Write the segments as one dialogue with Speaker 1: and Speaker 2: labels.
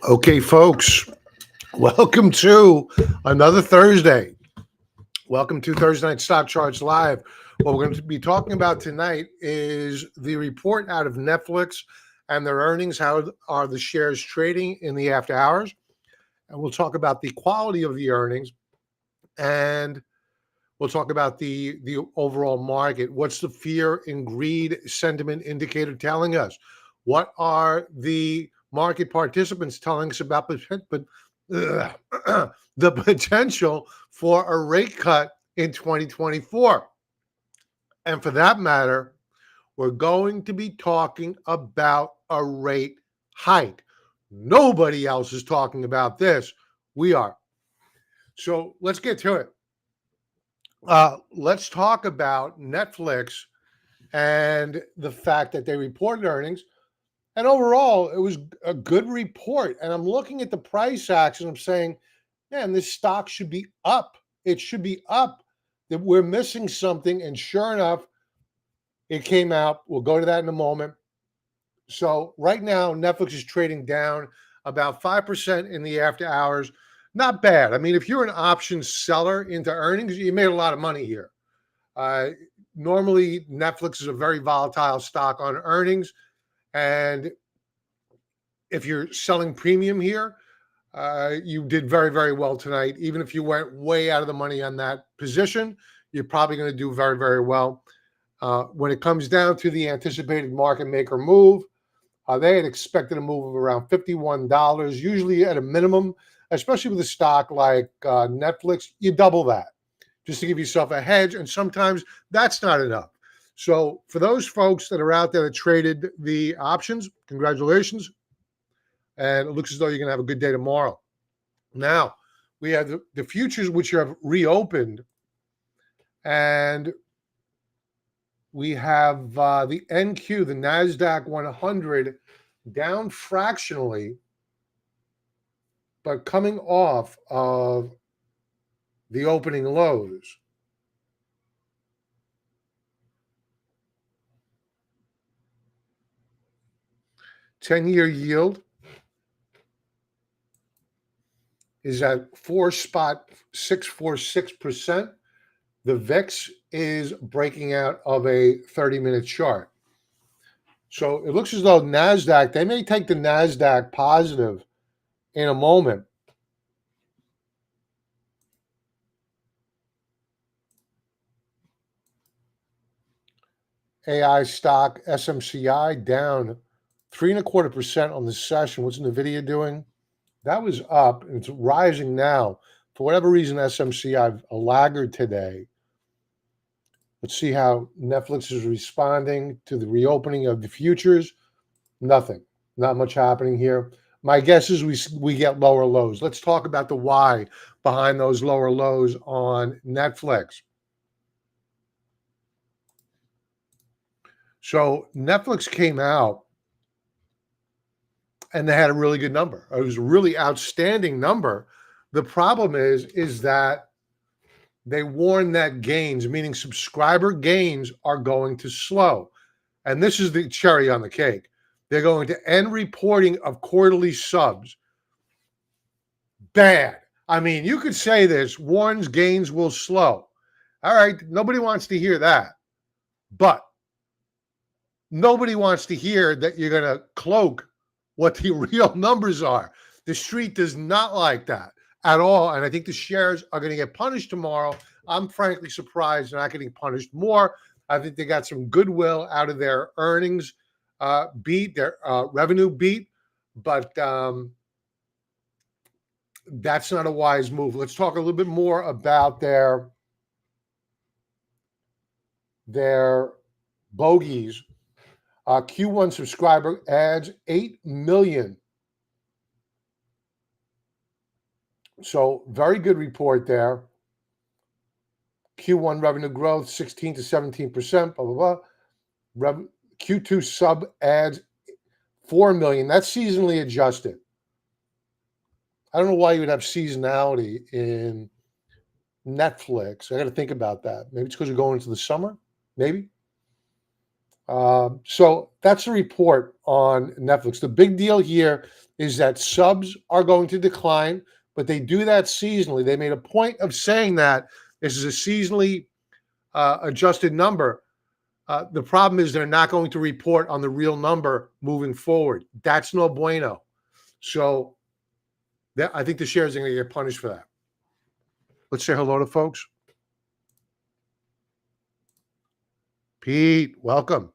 Speaker 1: Okay, folks, welcome to another Thursday. Welcome to Thursday Night Stock Charts Live. What we're going to be talking about tonight is the report out of Netflix and their earnings. How are the shares trading in the after hours? And we'll talk about the quality of the earnings, and we'll talk about the overall market. What's the fear and greed sentiment indicator telling us? What are the market participants telling us about the potential for a rate cut in 2024? And for that matter, we're going to be talking about a rate hike. Nobody else is talking about this. We are. So let's get to it. Let's talk about Netflix and the fact that they reported earnings. And overall, it was a good report. And I'm looking at the price action. I'm saying, man, this stock should be up. It should be up. That we're missing something. And sure enough, it came out. We'll go to that in a moment. So right now, Netflix is trading down about 5% in the after hours. Not bad. I mean, if you're an option seller into earnings, you made a lot of money here. Normally, Netflix is a very volatile stock on earnings. And if you're selling premium here, you did very, very well tonight. Even if you went way out of the money on that position, you're probably going to do very, very well. When it comes down to the anticipated market maker move, they had expected a move of around $51, usually at a minimum, especially with a stock like Netflix, you double that just to give yourself a hedge. And sometimes that's not enough. So for those folks that are out there that traded the options, congratulations. And it looks as though you're going to have a good day tomorrow. Now, we have the futures, which have reopened. And we have the NQ, the NASDAQ 100, down fractionally, but coming off of the opening lows. Ten-year yield is at 4.646%. The VIX is breaking out of a 30-minute chart. So it looks as though NASDAQ, they may take the NASDAQ positive in a moment. AI stock SMCI down 3.25% on the session. What's NVIDIA doing? That was up, and it's rising now. For whatever reason, SMCI a laggard today. Let's see how Netflix is responding to the reopening of the futures. Nothing. Not much happening here. My guess is we get lower lows. Let's talk about the why behind those lower lows on Netflix. So Netflix came out and they had a really good number. It was a really outstanding number. The problem is that they warn that gains, meaning subscriber gains, are going to slow. And this is the cherry on the cake. They're going to end reporting of quarterly subs. Bad. I mean, you could say this, warns gains will slow. All right, nobody wants to hear that. But nobody wants to hear that you're going to cloak what the real numbers are. The street does not like that at all. And I think the shares are going to get punished tomorrow. I'm frankly surprised they're not getting punished more. I think they got some goodwill out of their earnings beat, their revenue beat. But that's not a wise move. Let's talk a little bit more about their bogeys. Q1 subscriber adds 8 million. So very good report there. Q1 revenue growth, 16 to 17%, blah, blah, blah. Q2 sub adds 4 million. That's seasonally adjusted. I don't know why you would have seasonality in Netflix. I got to think about that. Maybe it's because we're going into the summer. Maybe. So that's a report on Netflix. The big deal here is that subs are going to decline, but they do that seasonally. They made a point of saying that this is a seasonally adjusted number. The problem is they're not going to report on the real number moving forward. That's no bueno. So I think the shares are going to get punished for that. Let's say hello to folks. Pete, welcome.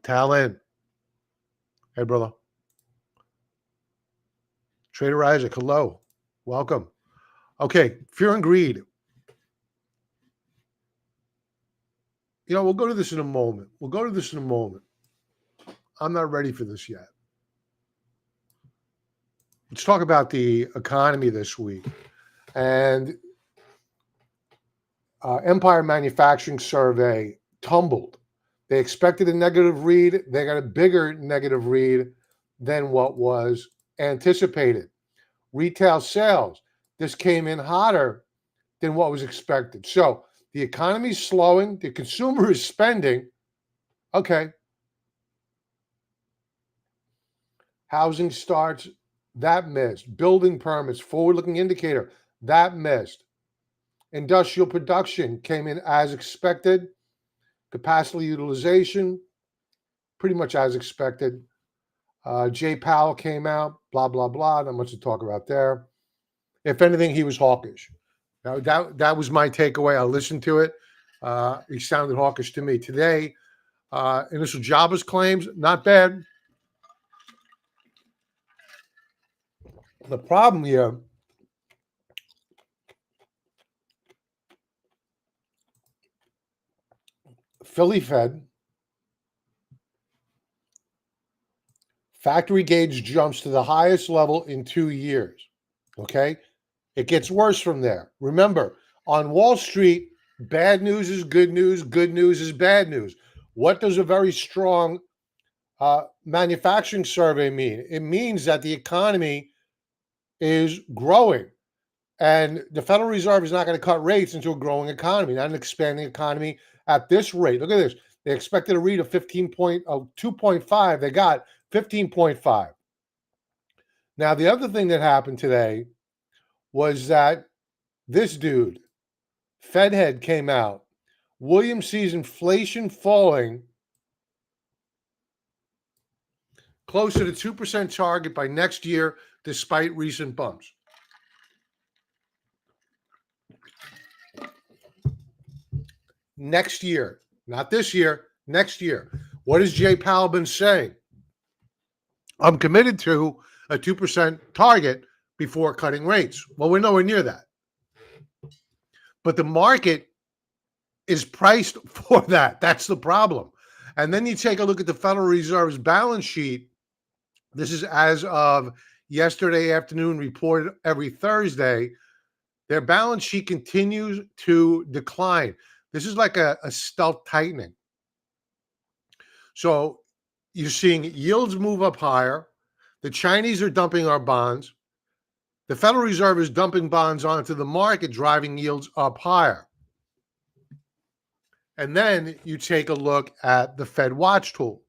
Speaker 1: Talon. Hey, brother. Trader Isaac, hello. Welcome. Okay, fear and greed. We'll go to this in a moment. I'm not ready for this yet. Let's talk about the economy this week. And Empire Manufacturing Survey tumbled. They expected a negative read. They got a bigger negative read than what was anticipated. Retail sales, this came in hotter than what was expected. So the economy's slowing. The consumer is spending. Okay. Housing starts, that missed. Building permits, forward-looking indicator, that missed. Industrial production came in as expected. Capacity utilization, pretty much as expected. Jay Powell came out, blah, blah, blah. Not much to talk about there. If anything, he was hawkish. Now, that was my takeaway. I listened to it. He sounded hawkish to me. Today, initial jobless claims, not bad. The problem here, Philly Fed, factory gauge jumps to the highest level in 2 years. Okay? It gets worse from there. Remember, on Wall Street, bad news is good news is bad news. What does a very strong manufacturing survey mean? It means that the economy is growing. And the Federal Reserve is not going to cut rates into a growing economy, not an expanding economy at this rate. Look at this. They expected a read of 2.5. They got 15.5. Now, the other thing that happened today was that this dude, Fed head, came out. Williams sees inflation falling closer to 2% target by next year, despite recent bumps. Next year, not this year, next year. What has Jay Powell been saying? I'm committed to a 2% target before cutting rates. Well, we're nowhere near that. But the market is priced for that. That's the problem. And then you take a look at the Federal Reserve's balance sheet. This is as of yesterday afternoon, reported every Thursday. Their balance sheet continues to decline. This is like a stealth tightening. So you're seeing yields move up higher. The Chinese are dumping our bonds. The Federal Reserve is dumping bonds onto the market, driving yields up higher. And then you take a look at the Fed Watch tool.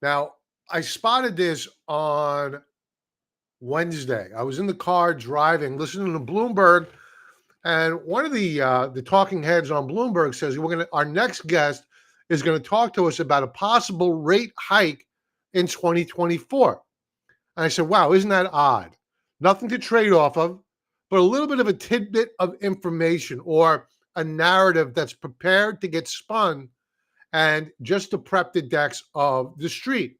Speaker 1: Now, I spotted this on Wednesday. I was in the car driving, listening to Bloomberg, and one of the talking heads on Bloomberg says our next guest is going to talk to us about a possible rate hike in 2024. And I said, wow, isn't that odd? Nothing to trade off of, but a little bit of a tidbit of information or a narrative that's prepared to get spun and just to prep the decks of the street.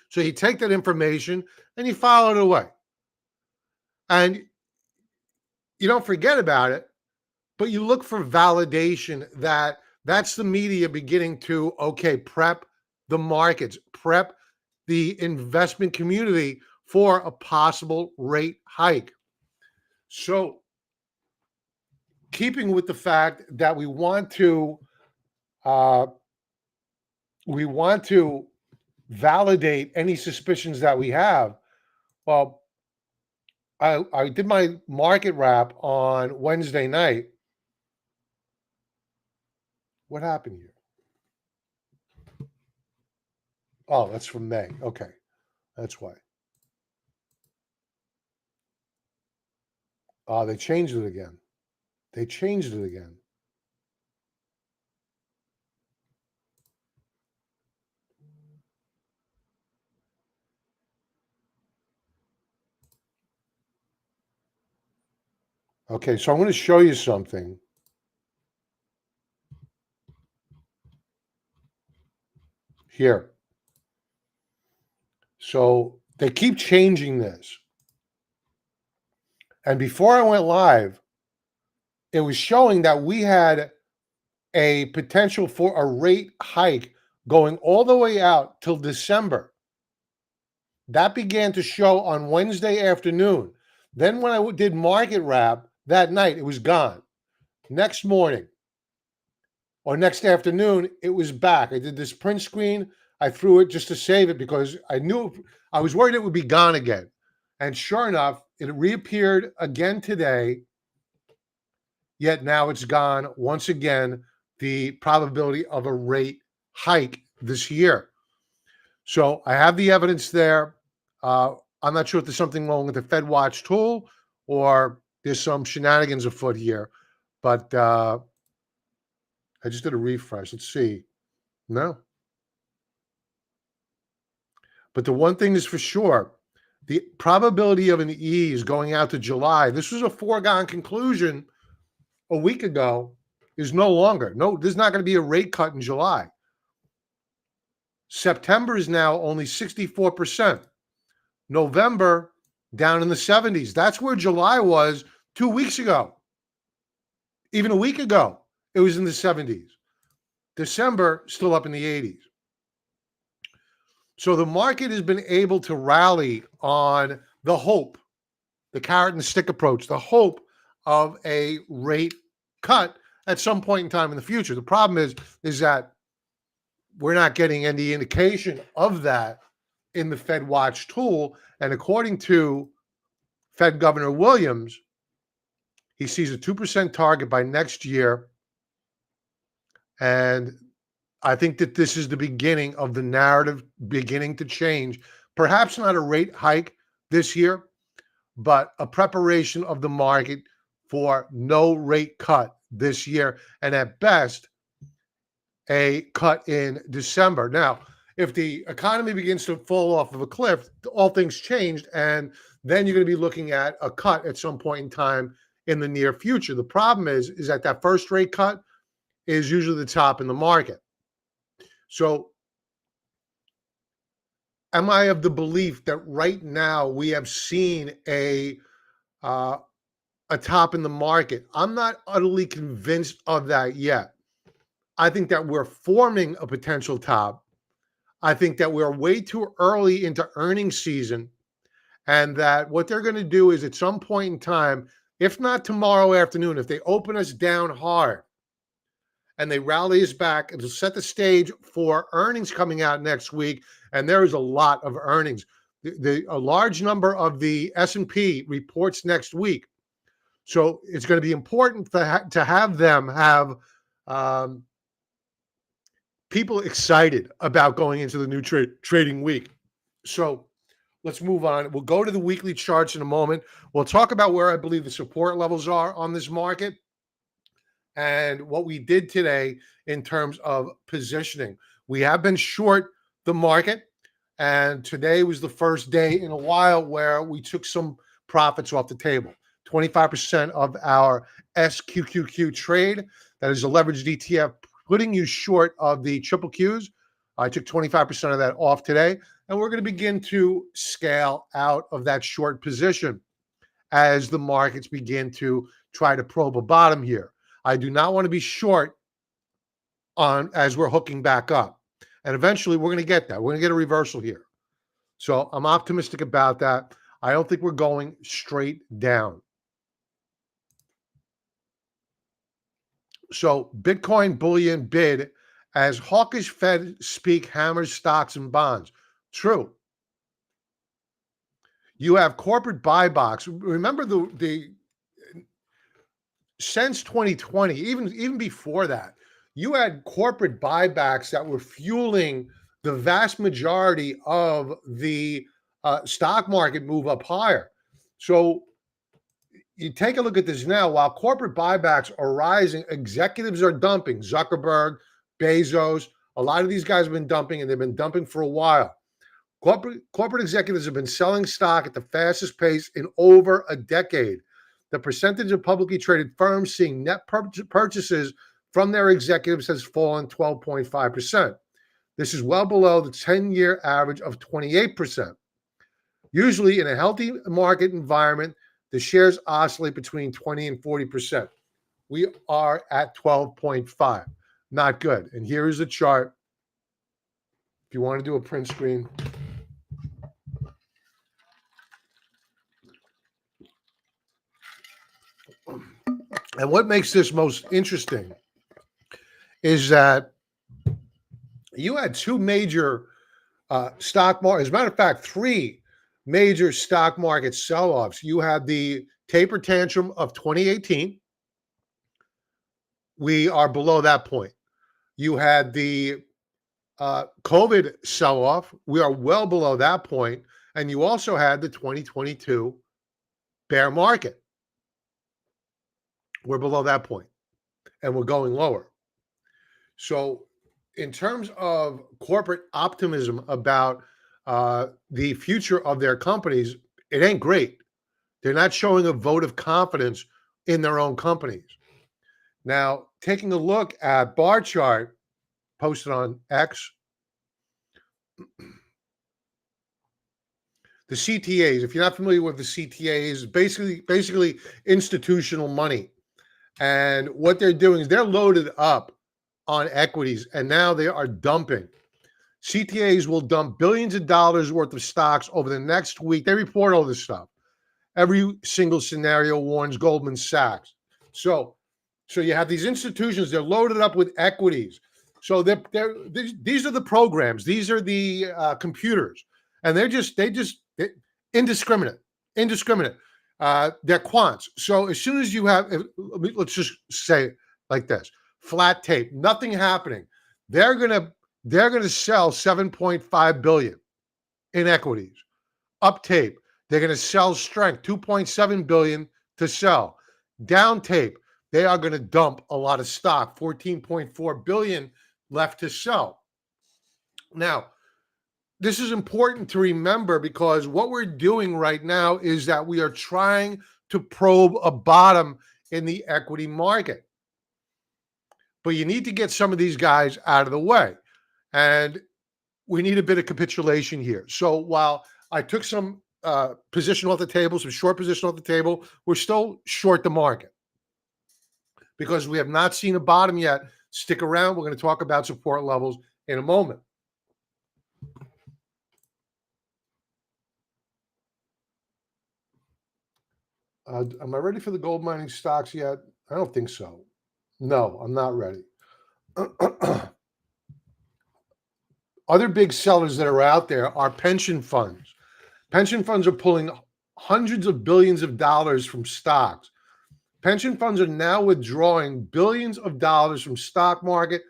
Speaker 1: So you take that information and you file it away. And you don't forget about it, but you look for validation that that's the media beginning to, prep the markets, prep the investment community for a possible rate hike. So keeping with the fact that we want to validate any suspicions that we have, well, I did my market wrap on Wednesday night. What happened here? Oh, that's from May. Okay. That's why. Oh, they changed it again. They changed it again. Okay, so I'm going to show you something here. So they keep changing this. And before I went live, it was showing that we had a potential for a rate hike going all the way out till December. That began to show on Wednesday afternoon. Then when I did market wrap that night, it was gone. Next morning or next afternoon, it was back. I did this print screen. I threw it just to save it because I was worried it would be gone again. And sure enough, it reappeared again today. Yet now it's gone once again, the probability of a rate hike this year. So I have the evidence there. I'm not sure if there's something wrong with the Fed Watch tool or there's some shenanigans afoot here, but I just did a refresh. Let's see. No. But the one thing is for sure, the probability of an ease going out to July, this was a foregone conclusion a week ago, is no longer. No, there's not going to be a rate cut in July. September is now only 64%. November down in the 70s. That's where July was 2 weeks ago. Even a week ago, it was in the 70s. December still up in the 80s. So the market has been able to rally on the hope, the carrot and the stick approach, the hope of a rate cut at some point in time in the future. The problem is that we're not getting any indication of that in the Fed Watch tool. And according to Fed Governor Williams, he sees a 2% target by next year. And I think that this is the beginning of the narrative beginning to change. Perhaps not a rate hike this year, but a preparation of the market for no rate cut this year. And at best, a cut in December. Now, if the economy begins to fall off of a cliff, all things changed, and then you're going to be looking at a cut at some point in time in the near future. The problem is that first rate cut is usually the top in the market. So am I of the belief that right now we have seen a top in the market? I'm not utterly convinced of that yet. I think that we're forming a potential top. I think that we're way too early into earnings season, and that what they're going to do is at some point in time, if not tomorrow afternoon, if they open us down hard and they rally us back, it'll set the stage for earnings coming out next week. And there is a lot of earnings. A large number of the S&P reports next week. So it's going to be important to have them have people excited about going into the new trading week. So let's move on. We'll go to the weekly charts in a moment. We'll talk about where I believe the support levels are on this market and what we did today in terms of positioning. We have been short the market, and today was the first day in a while where we took some profits off the table. 25% of our SQQQ trade, that is a leveraged ETF, putting you short of the triple Qs. I took 25% of that off today, and we're going to begin to scale out of that short position as the markets begin to try to probe a bottom here. I do not want to be short on as we're hooking back up. And eventually we're going to get that. We're going to get a reversal here. So I'm optimistic about that. I don't think we're going straight down. So Bitcoin bullion bid as hawkish Fed speak hammers stocks and bonds. True. You have corporate buy box. Remember the since 2020, even before that, you had corporate buybacks that were fueling the vast majority of the stock market move up higher. So you take a look at this now. While corporate buybacks are rising, executives are dumping. Zuckerberg, Bezos, a lot of these guys have been dumping, and they've been dumping for a while. Corporate executives have been selling stock at the fastest pace in over a decade. The percentage of publicly traded firms seeing net purchases from their executives has fallen 12.5%. This is well below the 10-year average of 28%. Usually, in a healthy market environment, the shares oscillate between 20 and 40%. We are at 12.5. Not good. And here is a chart. If you want to do a print screen. And what makes this most interesting is that you had two major stock markets. As a matter of fact, three major stock market sell-offs. You had the taper tantrum of 2018. We are below that point. You had the COVID sell-off. We are well below that point. And you also had the 2022 bear market. We're below that point, and we're going lower. So in terms of corporate optimism about the future of their companies, it ain't great. They're not showing a vote of confidence in their own companies. Now, taking a look at bar chart posted on X, the CTAs, if you're not familiar with the CTAs, basically institutional money. And what they're doing is they're loaded up on equities, and now they are dumping. CTAs will dump billions of dollars worth of stocks over the next week. They report all this stuff. Every single scenario warns Goldman Sachs. So you have these institutions, they're loaded up with equities. So these are the programs, these are the computers, and they're indiscriminate. They're quants. So as soon as you have, let's just say it like this: flat tape, nothing happening. They're gonna sell 7.5 billion in equities. Up tape, they're gonna sell strength, 2.7 billion to sell. Down tape, they are gonna dump a lot of stock, 14.4 billion left to sell. Now, this is important to remember, because what we're doing right now is that we are trying to probe a bottom in the equity market. But you need to get some of these guys out of the way. And we need a bit of capitulation here. So while I took some position off the table, some short position off the table, we're still short the market because we have not seen a bottom yet. Stick around. We're going to talk about support levels in a moment. Am I ready for the gold mining stocks yet? I don't think so. No, I'm not ready. Other big sellers that are out there are pension funds. Pension funds are pulling hundreds of billions of dollars from stocks. Pension funds are now withdrawing billions of dollars from stock market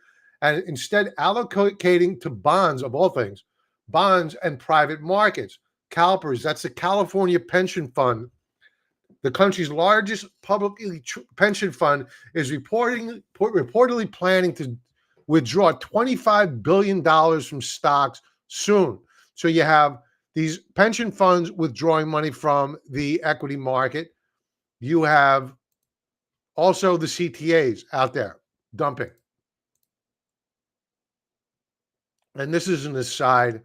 Speaker 1: and instead allocating to bonds, of all things, bonds and private markets. CalPERS, that's the California Pension Fund. The country's largest publicly pension fund is reportedly planning to withdraw $25 billion from stocks soon. So you have these pension funds withdrawing money from the equity market. You have also the CTAs out there dumping. And this is an aside.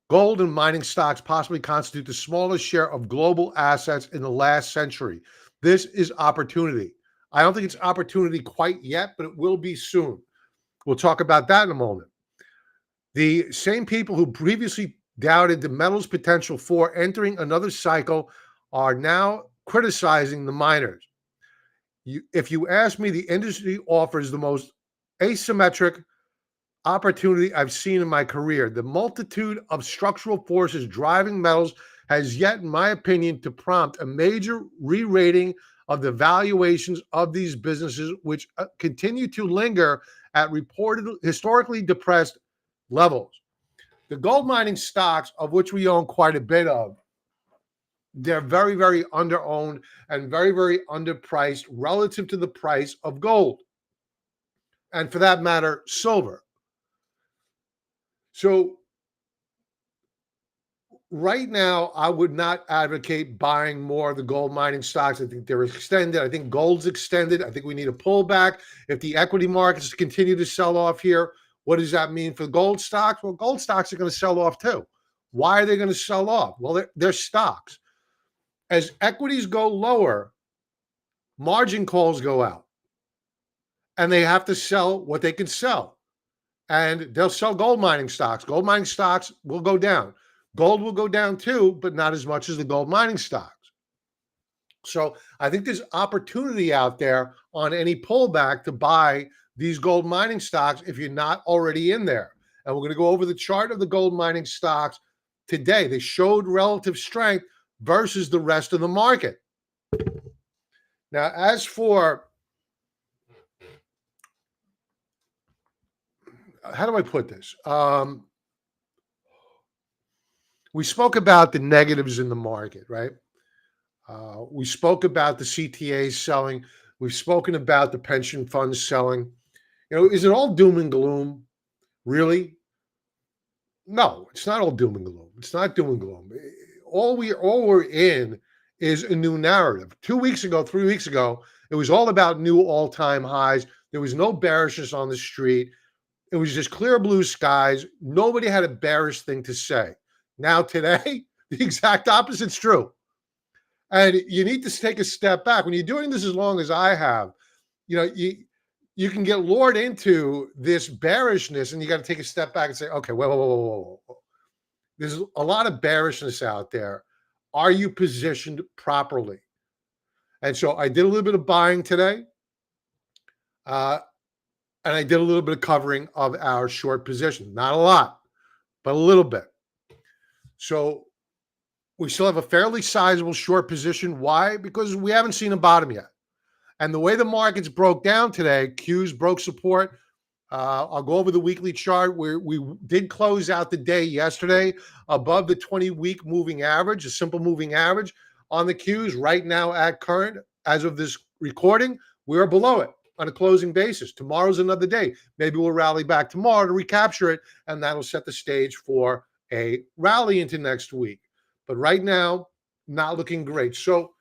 Speaker 1: Gold and mining stocks possibly constitute the smallest share of global assets in the last century. This is opportunity. I don't think it's opportunity quite yet, but it will be soon. We'll talk about that in a moment. The same people who previously doubted the metal's potential for entering another cycle are now criticizing the miners. If you ask me, the industry offers the most asymmetric opportunity I've seen in my career. The multitude of structural forces driving metals has yet, in my opinion, to prompt a major re-rating of the valuations of these businesses, which continue to linger at reported historically depressed levels. The gold mining stocks, of which we own quite a bit of, they're very, very underowned and very, very underpriced relative to the price of gold. And for that matter, silver. So right now, I would not advocate buying more of the gold mining stocks. I think they're extended. I think gold's extended. I think we need a pullback. If the equity markets continue to sell off here, what does that mean for gold stocks? Well, gold stocks are going to sell off too. Why are they going to sell off? Well, they're stocks. As equities go lower, margin calls go out. And they have to sell what they can sell. And they'll sell gold mining stocks. Gold mining stocks will go down. Gold will go down too, but not as much as the gold mining stocks. So I think there's opportunity out there on any pullback to buy these gold mining stocks if you're not already in there. And we're going to go over the chart of the gold mining stocks today. They showed relative strength versus the rest of the market. Now, as for, how do I put this? We spoke about the negatives in the market, right? We spoke about the CTAs selling. We've spoken about the pension funds selling. You know, is it all doom and gloom? Really? No, it's not all doom and gloom. It's not doom and gloom. All we're in is a new narrative. 2 weeks ago, 3 weeks ago, it was all about new all-time highs. There was no bearishness on the street. It was just clear blue skies. Nobody had a bearish thing to say. Now today, the exact opposite's true. And you need to take a step back. When you're doing this as long as I have, you know, you can get lured into this bearishness, and you got to take a step back and say, okay, whoa. There's a lot of bearishness out there. Are you positioned properly? And so I did a little bit of buying today. And I did a little bit of covering of our short position. Not a lot, but a little bit. So we still have a fairly sizable short position. Why? Because we haven't seen a bottom yet. And the way the markets broke down today, Qs broke support. I'll go over the weekly chart where we did close out the day yesterday above the 20-week moving average, a simple moving average on the Qs. Right now at current, as of this recording, we're below it on a closing basis. Tomorrow's another day. Maybe we'll rally back tomorrow to recapture it, and that'll set the stage for a rally into next week. But right now, not looking great. So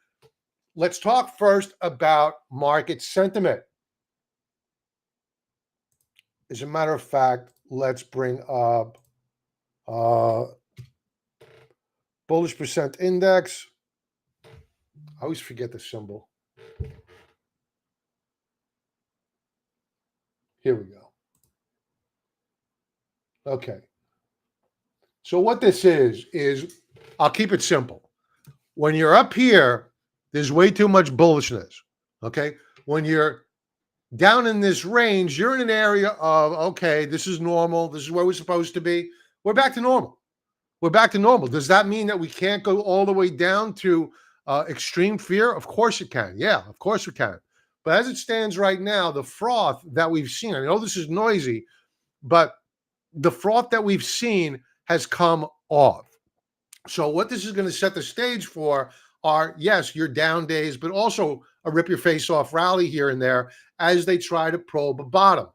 Speaker 1: let's talk first about market sentiment. As a matter of fact, let's bring up bullish percent index. I always forget the symbol. Here we go. Okay. So what this is I'll keep it simple. When you're up here, there's way too much bullishness. Okay. When you're down in this range, you're in an area of, okay, this is normal. This is where we're supposed to be. We're back to normal. We're back to normal. Does that mean that we can't go all the way down to extreme fear? Of course it can. Yeah, of course we can. But as it stands right now, the froth that we've seen, I know this is noisy, but the froth that we've seen has come off. So what this is going to set the stage for are, yes, your down days, but also a rip your face off rally here and there as they try to probe a bottom.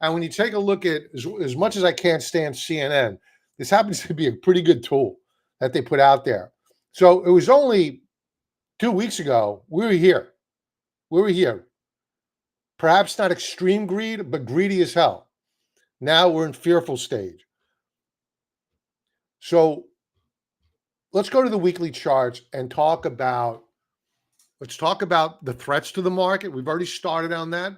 Speaker 1: And when you take a look at, as much as I can't stand CNN, this happens to be a pretty good tool that they put out there. So it was only 2 weeks ago, we were here. We were here. Perhaps not extreme greed, but greedy as hell. Now we're in fearful stage. So let's go to the weekly charts and talk about the threats to the market. We've already started on that.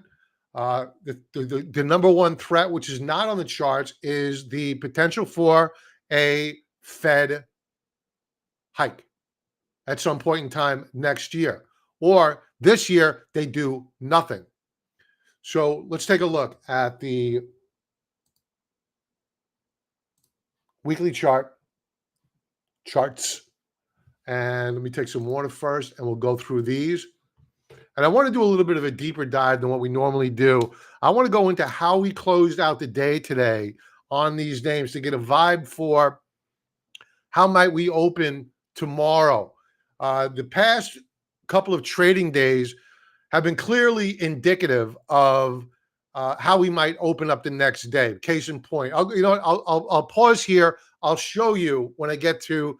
Speaker 1: The number one threat, which is not on the charts, is the potential for a Fed hike at some point in time next year. Or this year, they do nothing. So let's take a look at the weekly charts. And let me take some water first, and we'll go through these. And I want to do a little bit of a deeper dive than what we normally do. I want to go into how we closed out the day today on these names to get a vibe for how might we open tomorrow. The past couple of trading days have been clearly indicative of how we might open up the next day. Case in point, I'll pause here. I'll show you when I get to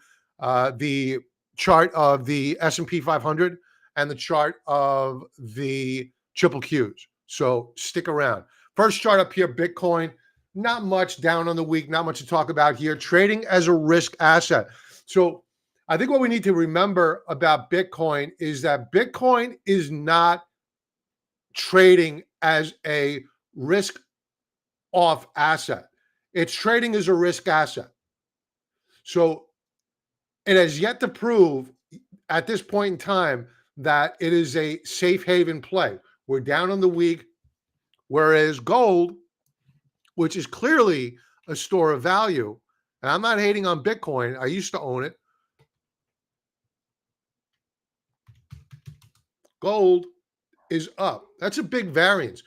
Speaker 1: the chart of the S&P 500 and the chart of the triple Qs. So stick around. First chart up here, Bitcoin. Not much down on the week. Not much to talk about here. Trading as a risk asset. So I think what we need to remember about Bitcoin is that Bitcoin is not trading as a risk off asset. It's trading as a risk asset. So it has yet to prove at this point in time that it is a safe haven play. We're down on the week, whereas gold, which is clearly a store of value, and I'm not hating on Bitcoin. I used to own it. Gold is up. That's a big variance.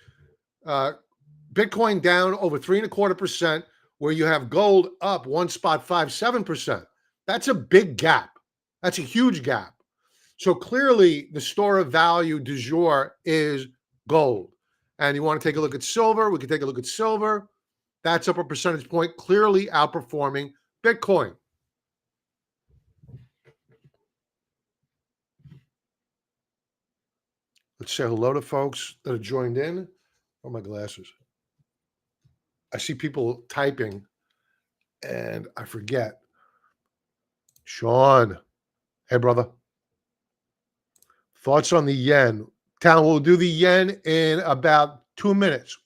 Speaker 1: Bitcoin down over 3.25%, where you have gold up 1.57%. That's a big gap. That's a huge gap. So clearly, the store of value du jour is gold. And you want to take a look at silver? We can take a look at silver. That's up a percentage point, clearly outperforming Bitcoin. Let's say hello to folks that have joined in. Where are my glasses? I see people typing, and I forget. Sean, hey, brother. Thoughts on the yen? Town, we'll do the yen in about 2 minutes.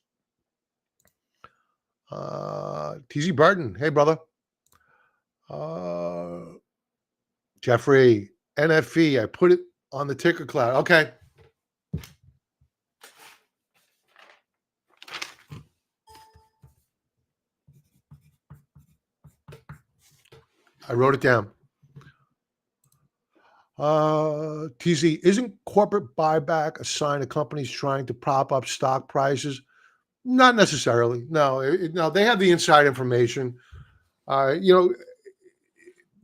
Speaker 1: TZ Burton, hey, brother. Jeffrey, NFE, I put it on the ticker cloud. Okay. I wrote it down. TZ, isn't corporate buyback a sign of companies trying to prop up stock prices? Not necessarily. No, no, they have the inside information. You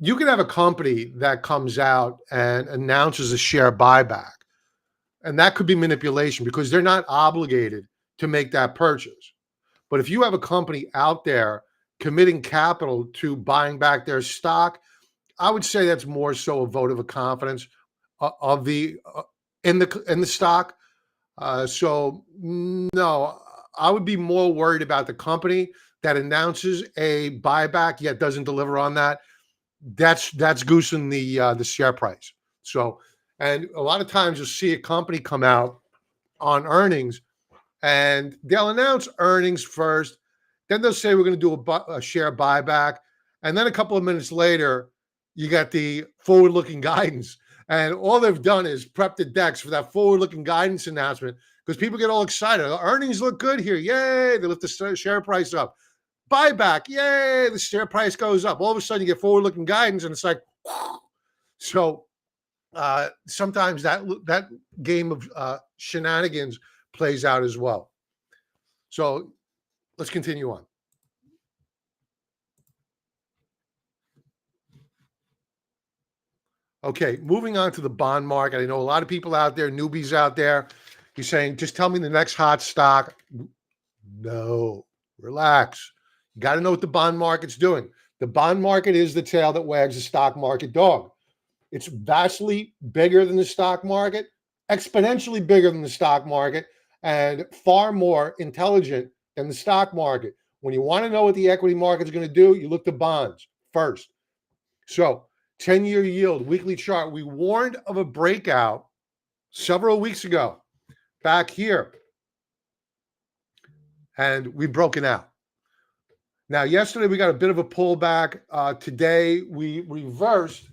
Speaker 1: can have a company that comes out and announces a share buyback, and that could be manipulation because they're not obligated to make that purchase. But if you have a company out there committing capital to buying back their stock, I would say that's more so a vote of confidence of the in the stock. So no, I would be more worried about the company that announces a buyback yet doesn't deliver on that. That's goosing the share price. So, and a lot of times you'll see a company come out on earnings, and they'll announce earnings first, then they'll say we're going to do a share buyback, and then a couple of minutes later, you got the forward-looking guidance, and all they've done is prep the decks for that forward-looking guidance announcement because people get all excited. Earnings look good here, yay! They lift the share price up. Buyback, yay! The share price goes up. All of a sudden, you get forward-looking guidance, and it's like, so sometimes that game of shenanigans plays out as well. So let's continue on. Okay, moving on to the bond market. I know a lot of people out there, newbies out there, you're saying, just tell me the next hot stock. No, relax. You got to know what the bond market's doing. The bond market is the tail that wags the stock market dog. It's vastly bigger than the stock market, exponentially bigger than the stock market, and far more intelligent than the stock market. When you want to know what the equity market is going to do, you look to bonds first. So 10-year yield, weekly chart. We warned of a breakout several weeks ago back here, and we've broken out. Now, yesterday we got a bit of a pullback. Today we reversed.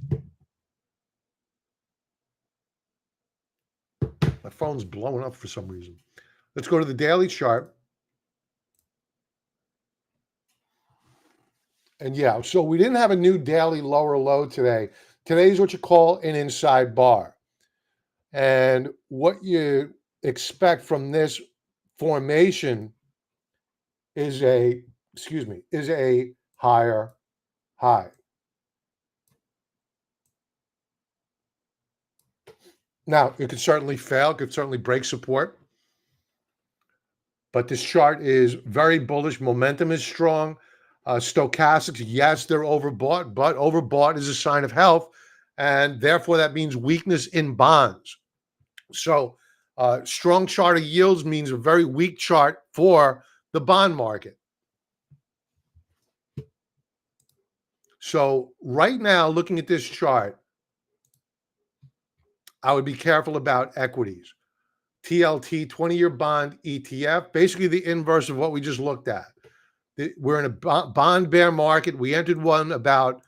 Speaker 1: My phone's blowing up for some reason. Let's go to the daily chart. And yeah, so we didn't have a new daily lower low today. Today's what you call an inside bar. And what you expect from this formation is a is a higher high. Now, it could certainly fail, it could certainly break support, but this chart is very bullish. Momentum is strong. Stochastics, yes, they're overbought, but overbought is a sign of health, and therefore that means weakness in bonds. So, strong chart of yields means a very weak chart for the bond market. So, right now, looking at this chart, I would be careful about equities. TLT, 20-year bond ETF, basically the inverse of what we just looked at. We're in a bond bear market. We entered one about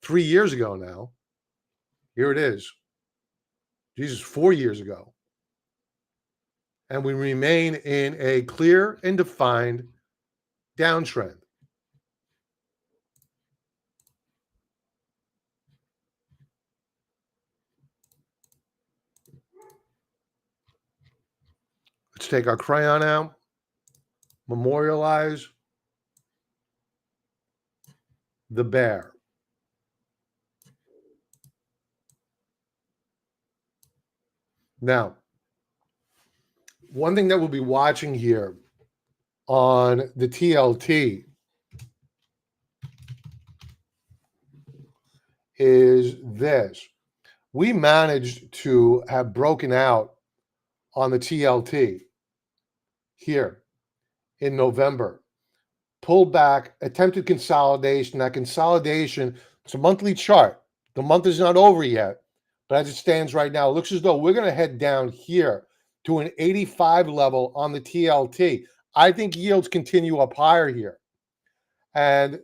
Speaker 1: 3 years ago now. Here it is. Jesus, 4 years ago. And we remain in a clear and defined downtrend. Let's take our crayon out, memorialize the bear. Now, one thing that we'll be watching here on the TLT is this. We managed to have broken out on the TLT here in November. Pulled back, attempted consolidation. That consolidation, it's a monthly chart. The month is not over yet, but as it stands right now, it looks as though we're going to head down here to an 85 level on the TLT. I think yields continue up higher here. And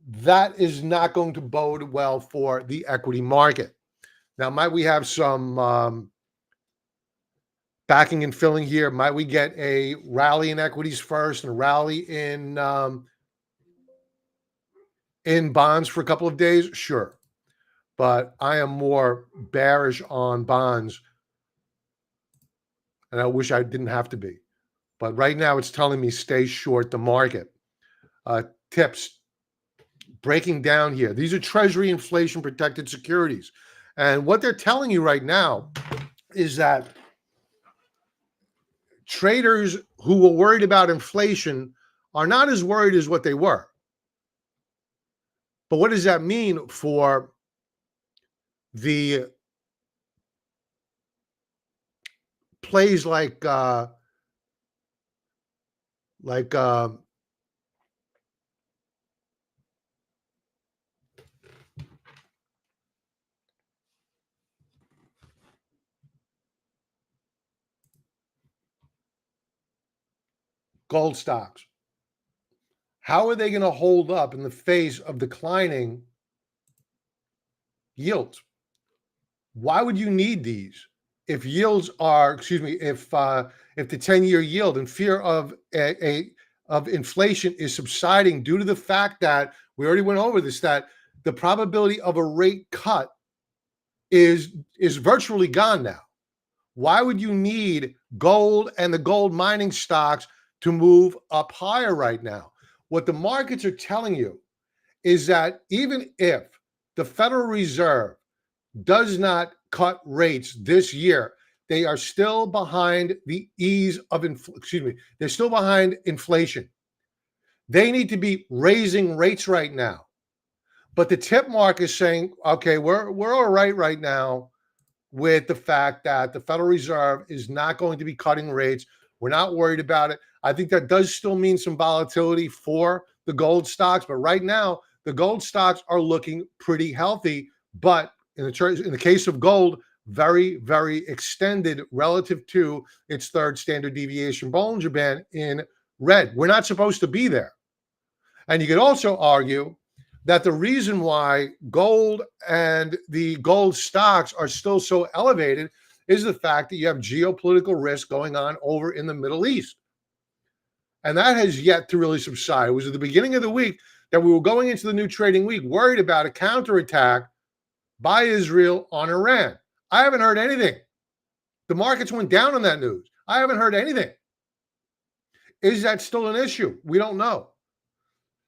Speaker 1: that is not going to bode well for the equity market. Now, might we have some backing and filling here? Might we get a rally in equities first and a rally in bonds for a couple of days? Sure. But I am more bearish on bonds, and I wish I didn't have to be. But right now it's telling me stay short the market. Tips, breaking down here. These are Treasury inflation protected securities. And what they're telling you right now is that traders who were worried about inflation are not as worried as what they were. But what does that mean for the plays like gold stocks? How are they going to hold up in the face of declining yields? Why would you need these if yields are, if the 10-year yield in fear of of inflation is subsiding due to the fact that we already went over this, that the probability of a rate cut is virtually gone now. Why would you need gold and the gold mining stocks to move up higher right now? What the markets are telling you is that even if the Federal Reserve does not cut rates this year, they are still behind the ease of they're still behind inflation. They need to be raising rates right now. But the tip market is saying, okay, we're all right now with the fact that the Federal Reserve is not going to be cutting rates. We're not worried about it. I think that does still mean some volatility for the gold stocks, but right now the gold stocks are looking pretty healthy. But in the case of gold, very, very extended relative to its third standard deviation Bollinger Band in red. We're not supposed to be there. And you could also argue that the reason why gold and the gold stocks are still so elevated is the fact that you have geopolitical risk going on over in the Middle East. And that has yet to really subside. It was at the beginning of the week that we were going into the new trading week worried about a counterattack by Israel on Iran. I haven't heard anything. The markets went down on that news. I haven't heard anything. Is that still an issue? We don't know.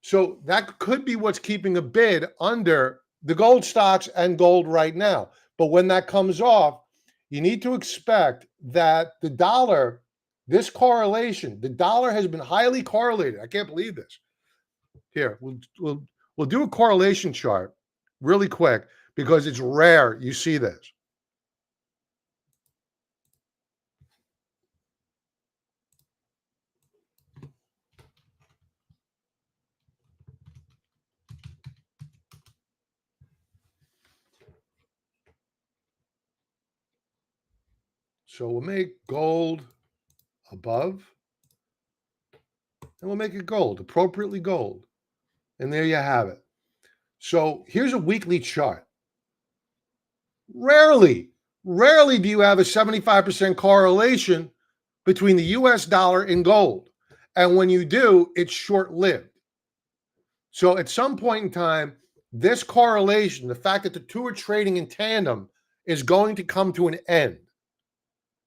Speaker 1: So that could be what's keeping a bid under the gold stocks and gold right now. But when that comes off, you need to expect that the dollar, this correlation, the dollar has been highly correlated. I can't believe this. Here, we'll do a correlation chart really quick because it's rare you see this. So we'll make gold above, and we'll make it gold, appropriately gold. And there you have it. So here's a weekly chart. Rarely do you have a 75% correlation between the US dollar and gold. And when you do, it's short-lived. So at some point in time, this correlation, the fact that the two are trading in tandem, is going to come to an end.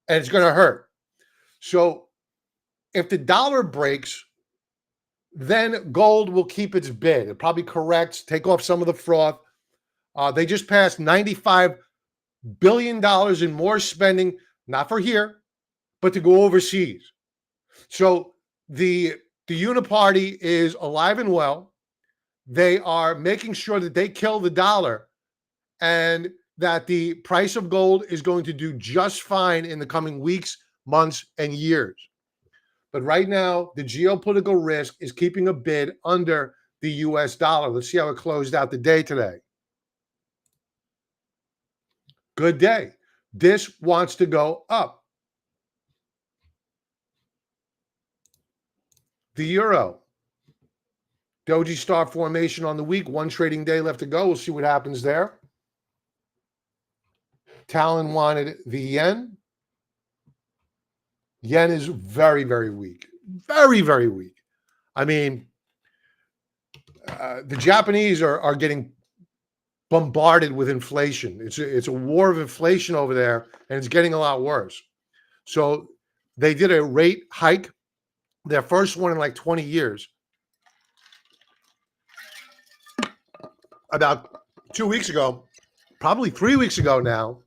Speaker 1: And it's going to hurt. So if the dollar breaks, then gold will keep its bid. It probably corrects, take off some of the froth. They just passed $95 billion in more spending, not for here, but to go overseas. So the uniparty is alive and well. They are making sure that they kill the dollar and that the price of gold is going to do just fine in the coming weeks, months, and years. But right now, the geopolitical risk is keeping a bid under the US dollar. Let's see how it closed out the day today. Good day. This wants to go up. The euro. Doji star formation on the week. One trading day left to go. We'll see what happens there. Talon wanted the yen. Yen is very, very weak. Very, very weak. I mean, the Japanese are getting bombarded with inflation. It's a war of inflation over there, and it's getting a lot worse. So they did a rate hike, their first one in like 20 years. About 2 weeks ago, probably 3 weeks ago now.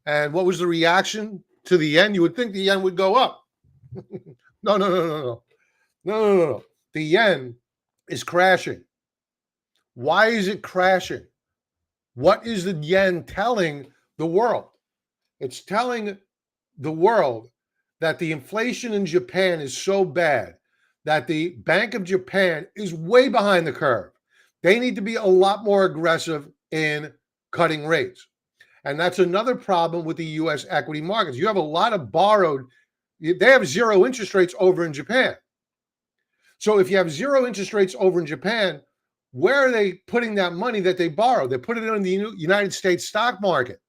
Speaker 1: And what was the reaction to the yen? You would think the yen would go up. No. The yen is crashing. Why is it crashing? What is the yen telling the world? It's telling the world that the inflation in Japan is so bad that the Bank of Japan is way behind the curve. They need to be a lot more aggressive in cutting rates. And that's another problem with the U.S. equity markets. You have a lot of borrowed, they have zero interest rates over in Japan. So if you have zero interest rates over in Japan, where are they putting that money that they borrow? They're putting it in the United States stock market.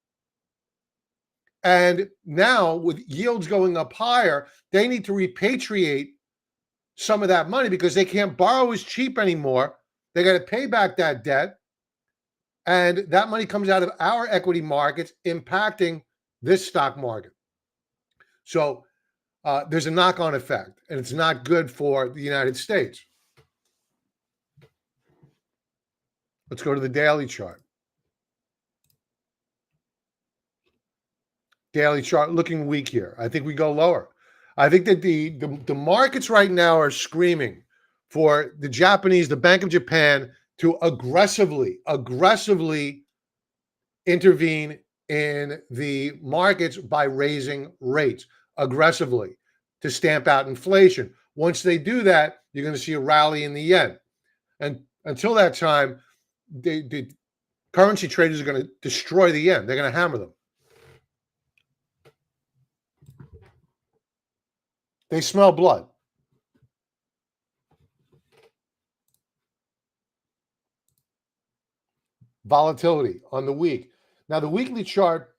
Speaker 1: And now with yields going up higher, they need to repatriate some of that money because they can't borrow as cheap anymore. They got to pay back that debt. And that money comes out of our equity markets, impacting this stock market. So there's a knock-on effect, and it's not good for the United States. Let's go to the daily chart. Daily chart looking weak here. I think we go lower. I think that the markets right now are screaming for the Japanese, the Bank of Japan, to aggressively intervene in the markets by raising rates aggressively to stamp out inflation. Once they do that, you're going to see a rally in the yen. And until that time, the currency traders are going to destroy the yen. They're going to hammer them. They smell blood. Volatility on the week. Now, the weekly chart,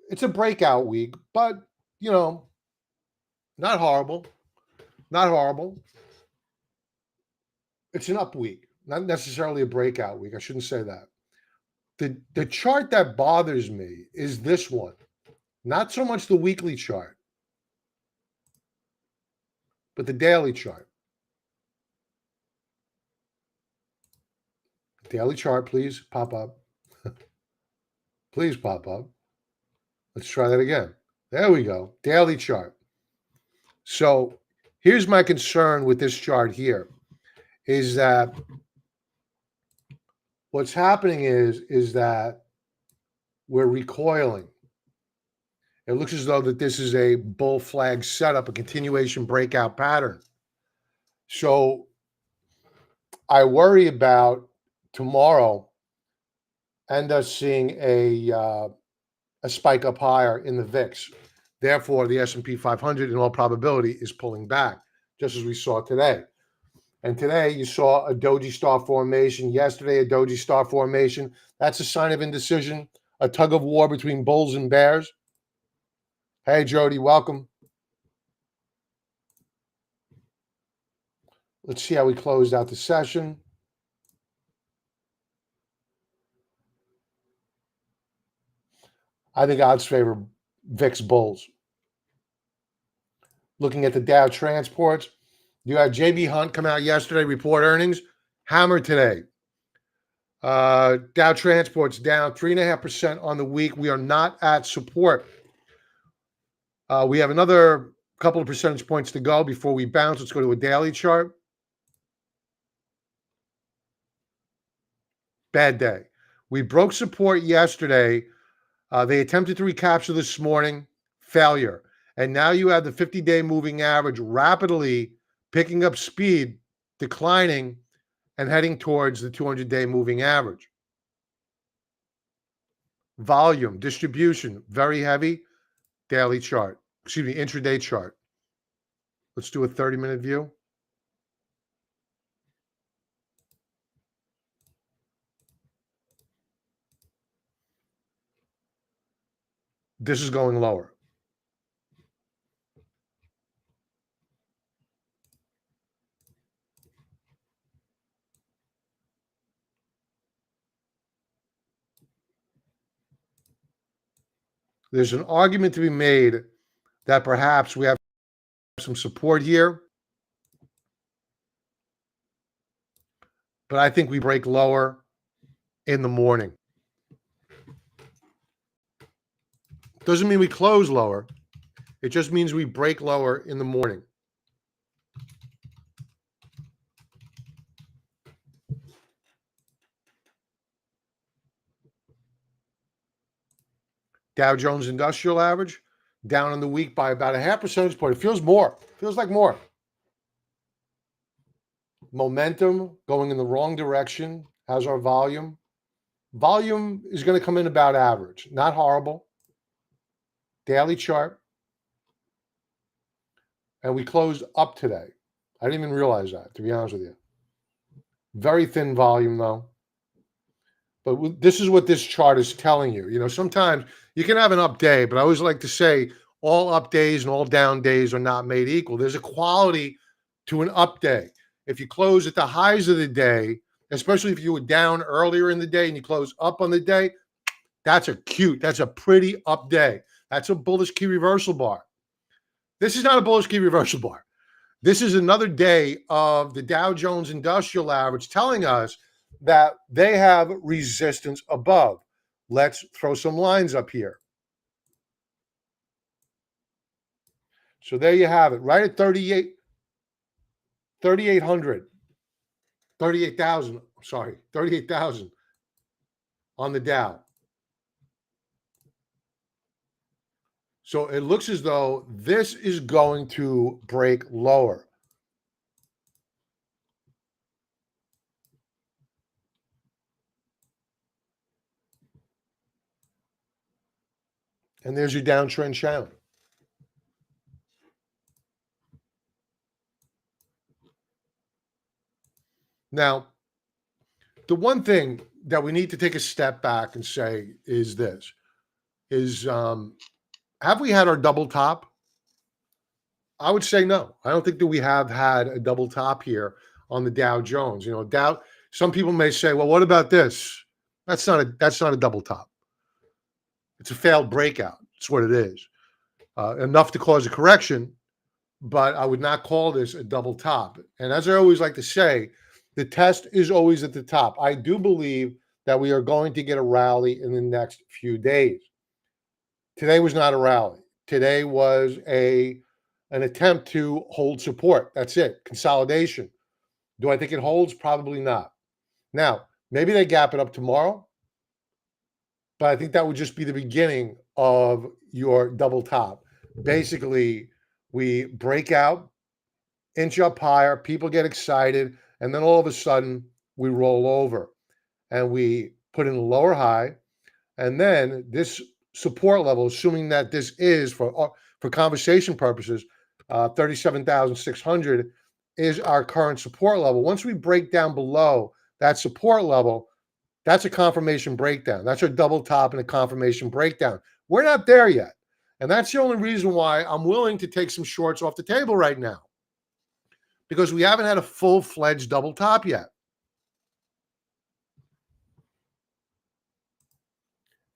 Speaker 1: it's a breakout week, but, you know, not horrible. Not horrible. It's an up week, not necessarily a breakout week. I shouldn't say that. The chart that bothers me is this one, not so much the weekly chart. But the daily chart. Daily chart, please pop up. Please pop up. Let's try that again. There we go. Daily chart. So here's my concern with this chart here is that what's happening is that we're recoiling. It looks as though that this is a bull flag setup, a continuation breakout pattern. So I worry about tomorrow and us seeing a spike up higher in the VIX. Therefore, the S&P 500 in all probability is pulling back, just as we saw today. And today you saw a doji star formation. Yesterday, a doji star formation. That's a sign of indecision, a tug of war between bulls and bears. Hey, Jody, welcome. Let's see how we closed out the session. I think odds favor VIX bulls. Looking at the Dow transports, you had JB Hunt come out yesterday, report earnings, hammered today. Dow transports down 3.5% on the week. We are not at support. We have another couple of percentage points to go before we bounce. Let's go to a daily chart. Bad day. We broke support yesterday. They attempted to recapture this morning. Failure. And now you have the 50-day moving average rapidly picking up speed, declining, and heading towards the 200-day moving average. Volume, distribution, very heavy. Daily chart. Excuse me, intraday chart. Let's do a 30-minute view. This is going lower. There's an argument to be made that perhaps we have some support here, but I think we break lower in the morning. Doesn't mean we close lower. It just means we break lower in the morning. Dow Jones Industrial Average down in the week by about 0.5 percentage point. It feels more. Feels like more. Momentum going in the wrong direction. How's our volume? Volume is going to come in about average. Not horrible. Daily chart. And we closed up today. I didn't even realize that, to be honest with you. Very thin volume, though. But this is what this chart is telling you. You know, sometimes you can have an up day, but I always like to say all up days and all down days are not made equal. There's a quality to an up day. If you close at the highs of the day, especially if you were down earlier in the day and you close up on the day, that's a pretty up day. That's a bullish key reversal bar. This is not a bullish key reversal bar. This is another day of the Dow Jones Industrial Average telling us that they have resistance above. Let's throw some lines up here. So there you have it, right at 3,800, 38,000, sorry, 38,000 on the Dow. So it looks as though this is going to break lower. And there's your downtrend channel. Now, the one thing that we need to take a step back and say is this, is have we had our double top? I would say no. I don't think that we have had a double top here on the Dow Jones. You know, some people may say, well, what about this? That's not a double top. It's a failed breakout. It's what it is. Enough to cause a correction, but I would not call this a double top. And as I always like to say, the test is always at the top. I do believe that we are going to get a rally in the next few days. Today was not a rally. Today was an attempt to hold support. That's it. Consolidation. Do I think it holds? Probably not. Now, maybe they gap it up tomorrow, but I think that would just be the beginning of your double top. Basically, we break out, inch up higher, people get excited, and then all of a sudden we roll over and we put in a lower high, and then this support level, assuming that this is for conversation purposes, 37,600 is our current support level. Once we break down below that support level, that's a confirmation breakdown. That's our double top and a confirmation breakdown. We're not there yet. And that's the only reason why I'm willing to take some shorts off the table right now, because we haven't had a full-fledged double top yet.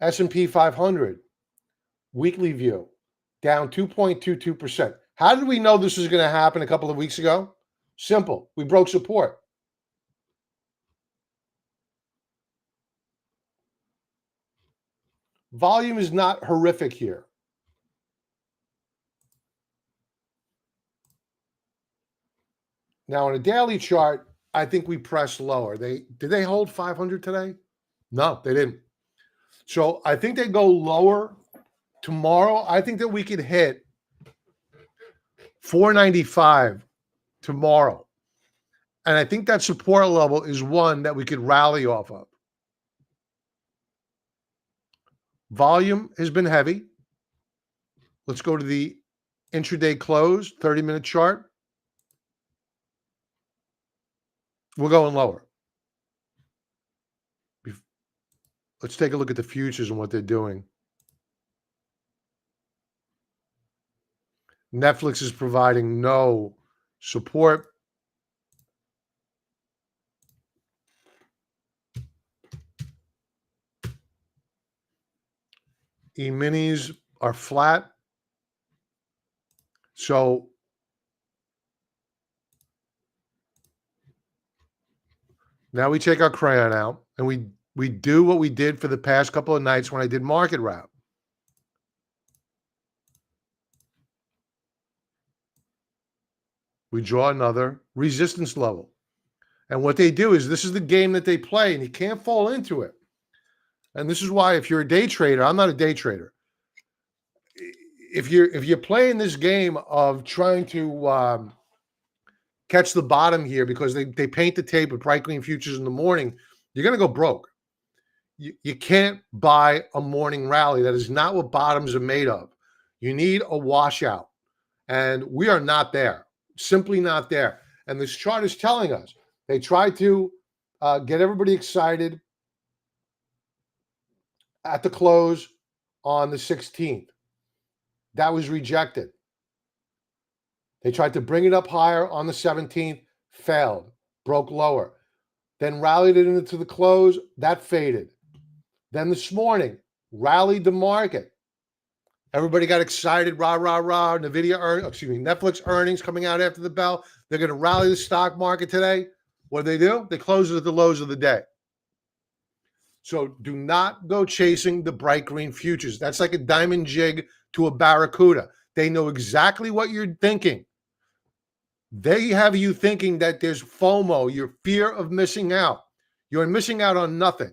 Speaker 1: S&P 500, weekly view, down 2.22%. How did we know this was going to happen a couple of weeks ago? Simple. We broke support. Volume is not horrific here. Now, on a daily chart, I think we pressed lower. Did they hold 500 today? No, they didn't. So I think they go lower tomorrow. I think that we could hit 495 tomorrow. And I think that support level is one that we could rally off of. Volume has been heavy. Let's go to the intraday close, 30-minute chart. We're going lower. Let's take a look at the futures and what they're doing. Netflix is providing no support. E-minis are flat. So now we take our crayon out and we do what we did for the past couple of nights when I did market wrap. We draw another resistance level. And what they do is, this is the game that they play, and you can't fall into it. And this is why, if you're a day trader, I'm not a day trader. If you're playing this game of trying to catch the bottom here because they paint the tape with bright green futures in the morning, you're going to go broke. You can't buy a morning rally. That is not what bottoms are made of. You need a washout. And we are not there. Simply not there. And this chart is telling us they tried to get everybody excited at the close on the 16th. That was rejected. They tried to bring it up higher on the 17th, failed, broke lower. Then rallied it into the close, that faded. Then this morning, rallied the market. Everybody got excited, rah, rah, rah. Netflix earnings coming out after the bell. They're going to rally the stock market today. What do? They close it at the lows of the day. So do not go chasing the bright green futures. That's like a diamond jig to a barracuda. They know exactly what you're thinking. They have you thinking that there's FOMO, your fear of missing out. You're missing out on nothing.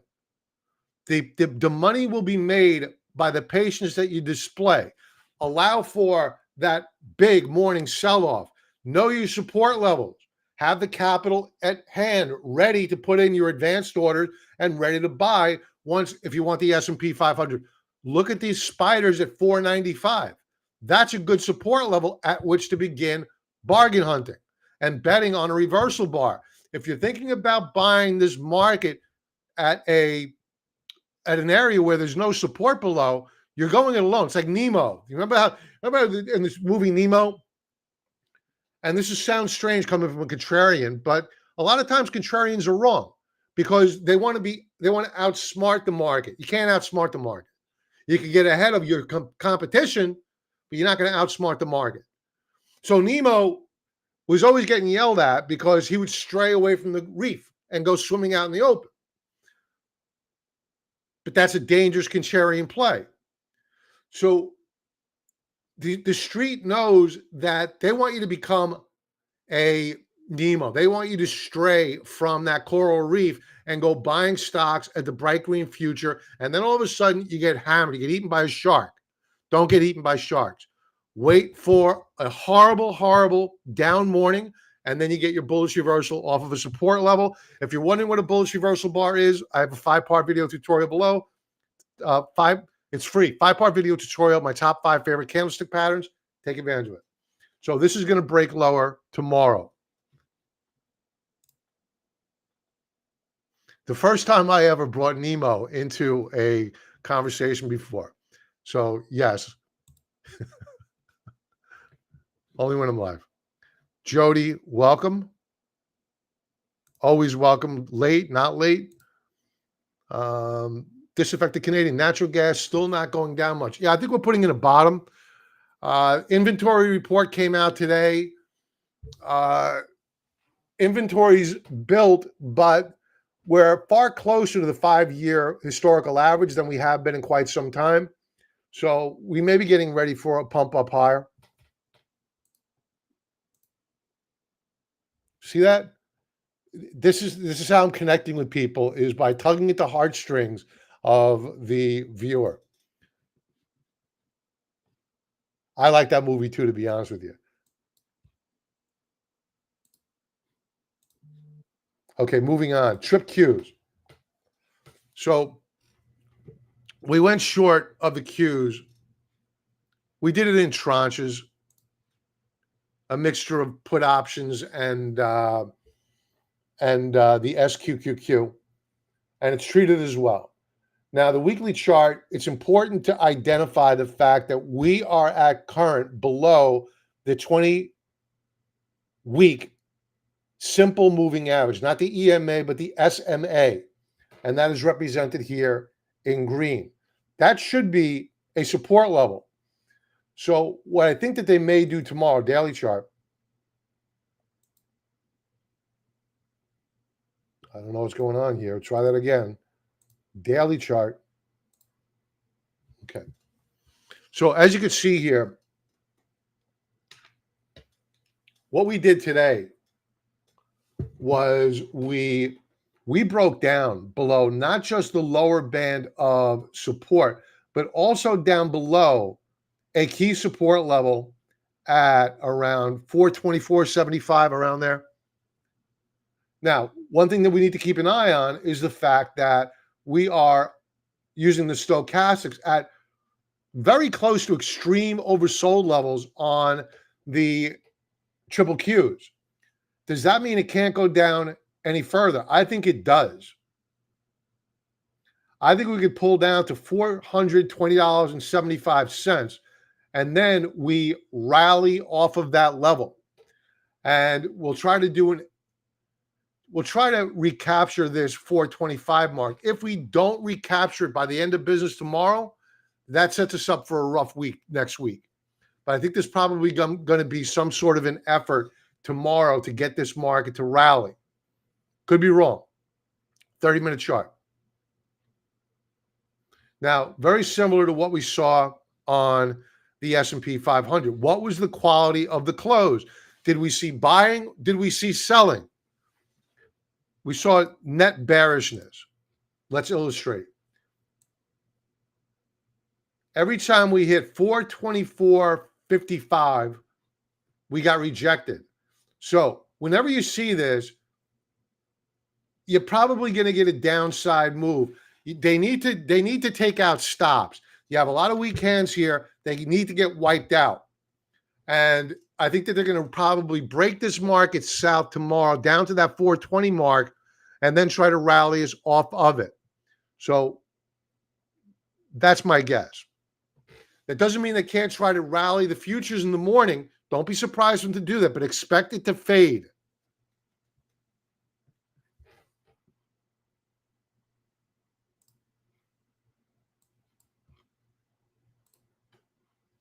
Speaker 1: The money will be made by the patience that you display. Allow for that big morning sell-off. Know your support levels. Have the capital at hand, ready to put in your advanced orders and ready to buy once, if you want the S&P 500. Look at these spiders at 495. That's a good support level at which to begin bargain hunting and betting on a reversal bar. If you're thinking about buying this market at an area where there's no support below, you're going it alone. It's like Nemo. You remember in this movie Nemo? And this sounds strange coming from a contrarian, but a lot of times contrarians are wrong because they want to outsmart the market. You can't outsmart the market. You can get ahead of your competition, but you're not going to outsmart the market. So Nemo was always getting yelled at because he would stray away from the reef and go swimming out in the open. But that's a dangerous contrarian play. So the street knows that they want you to become a Nemo. They want you to stray from that coral reef and go buying stocks at the bright green future. And then all of a sudden you get hammered. You get eaten by a shark. Don't get eaten by sharks. Wait for a horrible, horrible down morning, and then you get your bullish reversal off of a support level. If you're wondering what a bullish reversal bar is, I have a 5-part video tutorial below. It's free. 5-part video tutorial, my top 5 favorite candlestick patterns. Take advantage of it. So this is going to break lower tomorrow. The first time I ever brought Nemo into a conversation before. So yes, only when I'm live. Jody, welcome. Always welcome. Late, not late. Disaffected Canadian. Natural gas still not going down much. Yeah, I think we're putting in a bottom. Inventory report came out today. Inventories built, but we're far closer to the 5-year historical average than we have been in quite some time. So we may be getting ready for a pump up higher. See that? This is how I'm connecting with people, is by tugging at the heartstrings of the viewer. I like that movie too, to be honest with you. Okay, moving on. Trip Qs. So we went short of the Qs. We did it in tranches, a mixture of put options and the SQQQ, and it's treated as well. Now, the weekly chart, it's important to identify the fact that we are at current below the 20-week simple moving average, not the EMA, but the SMA, and that is represented here in green. That should be a support level. So what I think that they may do tomorrow, daily chart, I don't know what's going on here. Try that again. Daily chart. Okay. So as you can see here, what we did today was we broke down below not just the lower band of support, but also down below a key support level at around 424.75, around there. Now, one thing that we need to keep an eye on is the fact that we are using the stochastics at very close to extreme oversold levels on the triple Qs. Does that mean it can't go down any further? I think it does. I think we could pull down to $420.75, and then we rally off of that level. And we'll try to recapture this 425 mark. If we don't recapture it by the end of business tomorrow, that sets us up for a rough week next week. But I think there's probably going to be some sort of an effort tomorrow to get this market to rally. Could be wrong. 30-minute chart. Now, very similar to what we saw on the S&P 500. What was the quality of the close? Did we see buying? Did we see selling? We saw net bearishness. Let's illustrate. Every time we hit 424.55, we got rejected. So whenever you see this, you're probably going to get a downside move. They need to take out stops. You have a lot of weak hands here. They need to get wiped out. And I think that they're going to probably break this market south tomorrow down to that 420 mark and then try to rally us off of it. So that's my guess. That doesn't mean they can't try to rally the futures in the morning. Don't be surprised when to do that, but expect it to fade.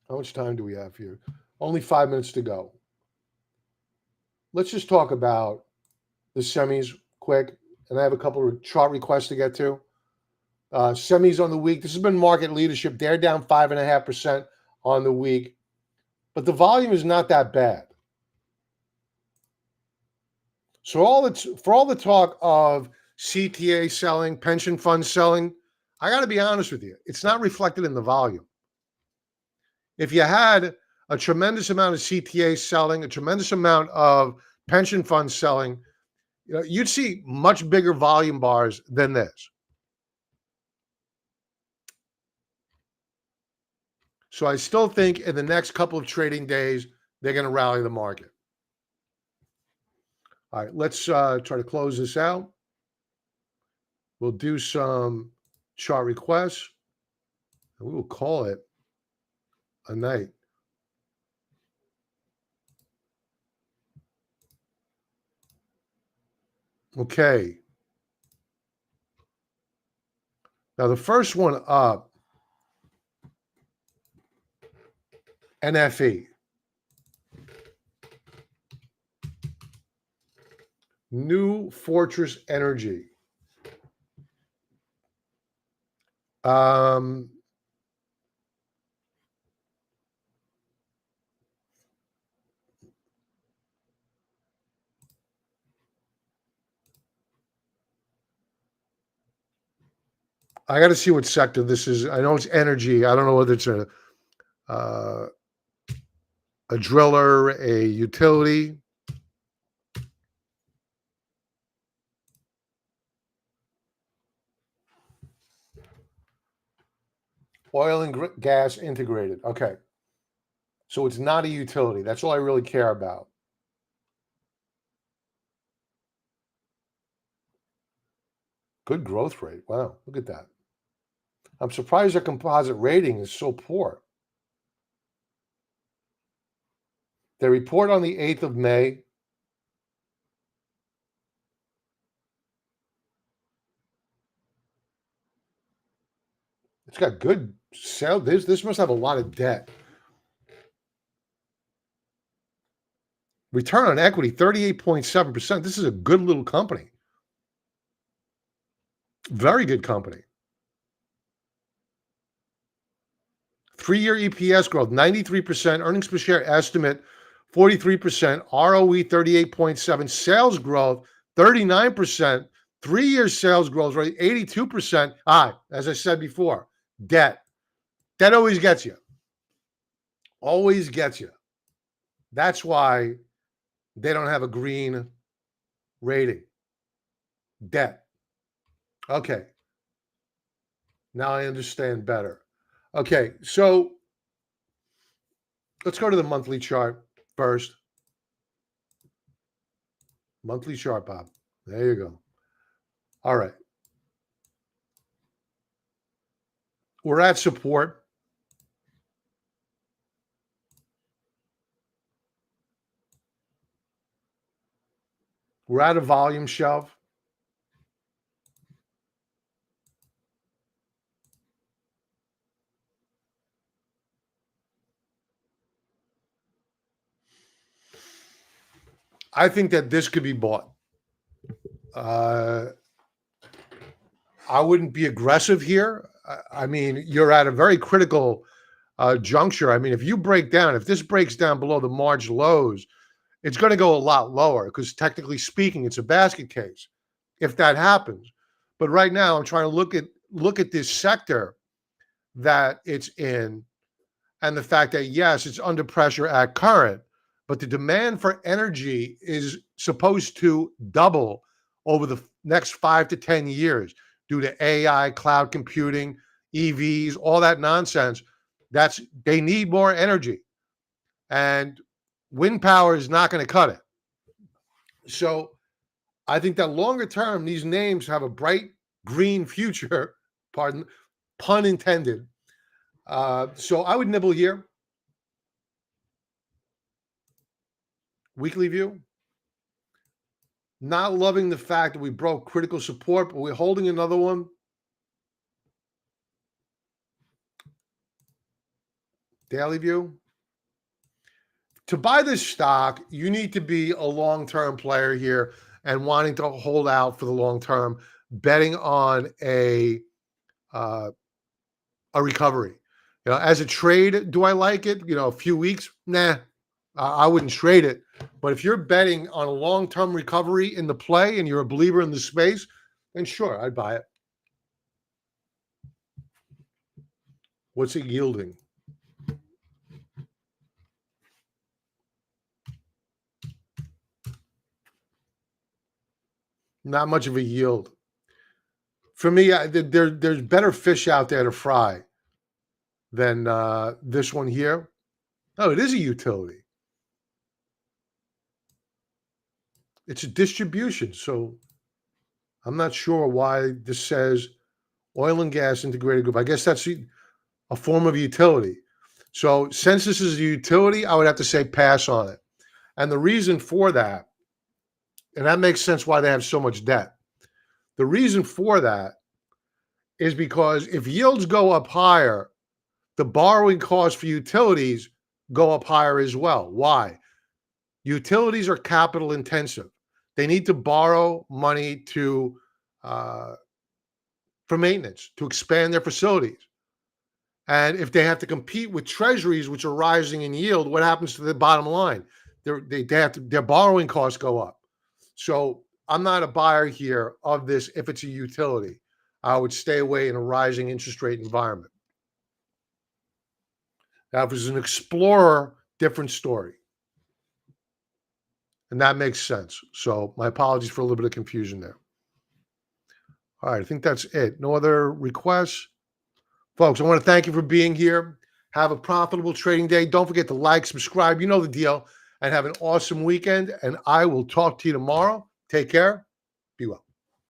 Speaker 1: How much time do we have here? Only 5 minutes to go. let's just talk about the semis quick. And I have a couple of chart requests to get to. Semis on the week. This has been market leadership. They're down 5.5% on the week. But the volume is not that bad. So for all the talk of CTA selling, pension fund selling, I got to be honest with you, it's not reflected in the volume. If you had a tremendous amount of CTA selling, a tremendous amount of pension fund selling, you'd see much bigger volume bars than this. So I still think in the next couple of trading days, they're going to rally the market. All right, let's try to close this out. We'll do some chart requests, and we will call it a night. Okay. Now, the first one up, NFE. New Fortress Energy. I got to see what sector this is. I know it's energy. I don't know whether it's a driller, a utility. Oil and gas integrated. Okay. So it's not a utility. That's all I really care about. Good growth rate. Wow. Look at that. I'm surprised their composite rating is so poor. They report on the 8th of May. It's got good sales. This must have a lot of debt. Return on equity, 38.7%. This is a good little company. Very good company. 3-year EPS growth, 93%. Earnings per share estimate, 43%. ROE, 38.7%. Sales growth, 39%. 3-year sales growth rate, 82%. As I said before, debt. Debt always gets you. Always gets you. That's why they don't have a green rating. Debt. Okay. Now I understand better. Okay, so let's go to the monthly chart first. Monthly chart, Bob. There you go. All right. We're at support. We're at a volume shelf. I think that this could be bought. I wouldn't be aggressive here. I mean, you're at a very critical juncture. I mean, if this breaks down below the March lows, it's going to go a lot lower because technically speaking, it's a basket case if that happens. But right now, I'm trying to look at this sector that it's in and the fact that, yes, it's under pressure at current, but the demand for energy is supposed to double over the next 5 to 10 years due to AI, cloud computing, EVs, all that nonsense. They need more energy. And wind power is not going to cut it. So I think that longer term, these names have a bright green future, pun intended. So I would nibble here. Weekly view. Not loving the fact that we broke critical support, but we're holding another one. Daily view. To buy this stock, you need to be a long-term player here and wanting to hold out for the long term, betting on uh, a recovery. As a trade, do I like it? A few weeks, nah, I wouldn't trade it. But if you're betting on a long-term recovery in the play and you're a believer in the space, then sure, I'd buy it. What's it yielding? Not much of a yield. For me, there's better fish out there to fry than this one here. Oh, it is a utility. It's a distribution. So I'm not sure why this says oil and gas integrated group. I guess that's a form of utility. So since this is a utility, I would have to say pass on it. And the reason for that, and that makes sense why they have so much debt. The reason for that is because if yields go up higher, the borrowing costs for utilities go up higher as well. Why? Utilities are capital intensive. They need to borrow money for maintenance, to expand their facilities. And if they have to compete with treasuries, which are rising in yield, what happens to the bottom line? Their borrowing costs go up. So I'm not a buyer here of this if it's a utility. I would stay away in a rising interest rate environment. Now, if it's an explorer, different story. And that makes sense. So my apologies for a little bit of confusion there. All right, I think that's it. No other requests? Folks, I want to thank you for being here. Have a profitable trading day. Don't forget to like, subscribe. You know the deal. And have an awesome weekend. And I will talk to you tomorrow. Take care. Be well.